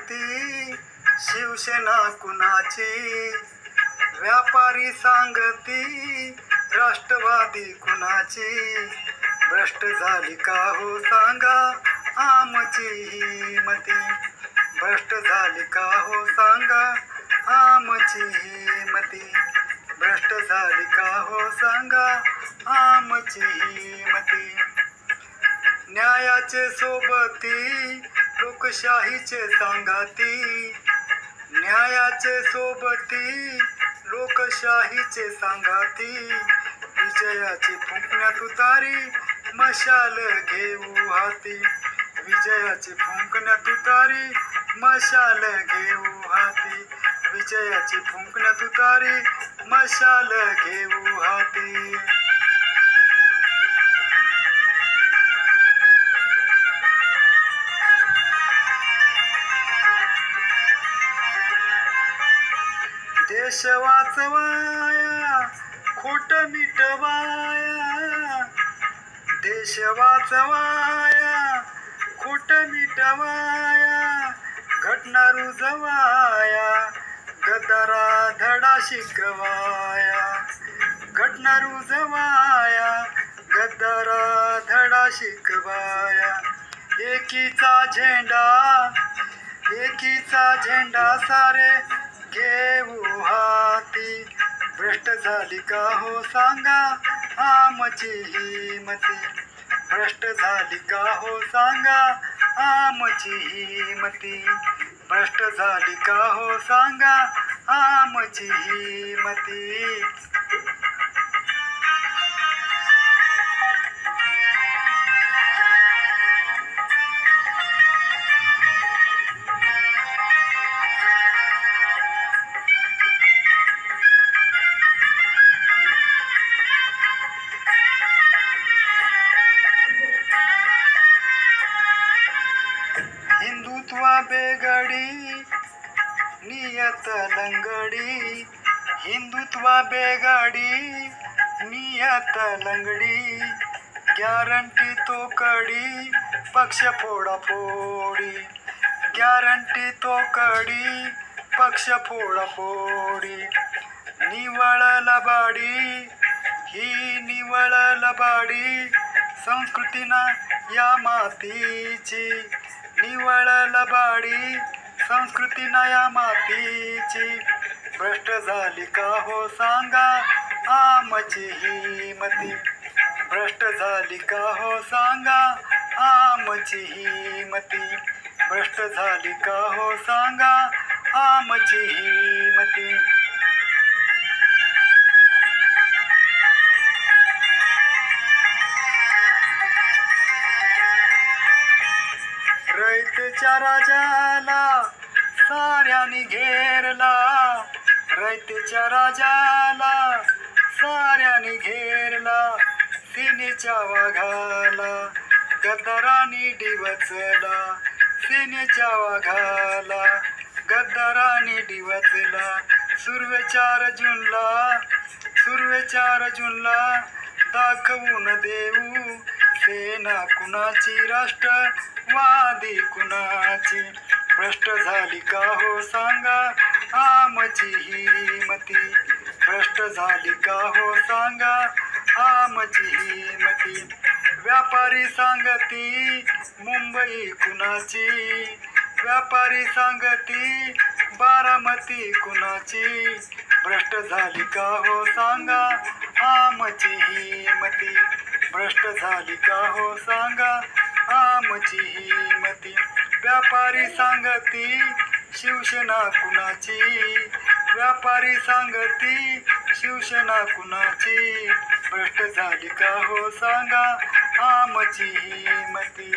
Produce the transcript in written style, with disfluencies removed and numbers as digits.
सांगती शिवसेना कुणाची, व्यापारी सांगती राष्ट्रवादी कुणाची, भ्रष्ट झाली का हो सांगा आमची ही मती, भ्रष्ट झाली का हो सांगा आमची ही मती, भ्रष्ट झाली का हो सांगा आमची ही मती. न्यायाचे सोबती लोकशाहीचे सांगाती, न्यायाचे सोबती लोकशाहीचे सांगाती, विजयाची फुंकण्यात उतारी मशाल घेऊ हाती, विजयाची फुंकण्यात उतारी मशाल घेऊ हाती, विजयाची फुंकण्यात उतारी मशाल घेऊ हाती. देश वाचवाया खोट मिटवाया, देश वाचवाया खोट मिटवाया, घटना रुजवाया गद्दारा धडा शिकवाया, घटना रुजवाया गद्दारा धडा शिकवाया. एकीचा झेंडा, एकीचा झेंडा सारे घेऊ हाती, भ्रष्ट झाली का हो सांगा आमची ही मती, भ्रष्ट झाली का हो सांगा आमची ही मती, भ्रष्ट झाली का हो सांगा आमची ही मती. हिंदुत्व बेगडी नियत लंगडी, हिंदुत्व बेगडी नियत लंगडी, गॅरंटी तो कडी पक्ष फोडाफोडी, गॅरंटी तो कडी पक्ष फोडाफोडी. निवळ लबाडी ही निवळ लबाडी संस्कृती ना या मातीची, निवळ लबाडी संस्कृती ना या मातीची, भ्रष्ट झाली का हो सांगा आमची ही मती, भ्रष्ट झाली का हो सांगा आमची ही मती, भ्रष्ट झाली का हो सांगा आमची ही मती. रयतेच्या राजाला साऱ्यानी घेरला, रयतेच्या राजाला साऱ्यानी घेरला, सेनेच्या वाघाला गद्दारांनी डिवचला, सेनेच्या वाघाला गद्दारांनी डिवचला. सुर्वे 4 जूनला, सुर्वे 4 जूनला दाखवून देऊ सेना कुणाची, राष्ट्रवादी कुणाची, भ्रष्ट झाली का हो सांगा आमची ही मती, भ्रष्ट झाली का हो सांगा आमची ही मती. व्यापारी सांगती मुंबई कुणाची, व्यापारी सांगती बारामती कुणाची, भ्रष्ट झाली का हो सांगा आमची ही मती, भ्रष्ट झाली का हो सांगा आमची ही मती. व्यापारी सांगती शिवसेना कुणाची, व्यापारी सांगती शिवसेना कुणाची, भ्रष्ट झाली का हो सांगा आमची ही मती.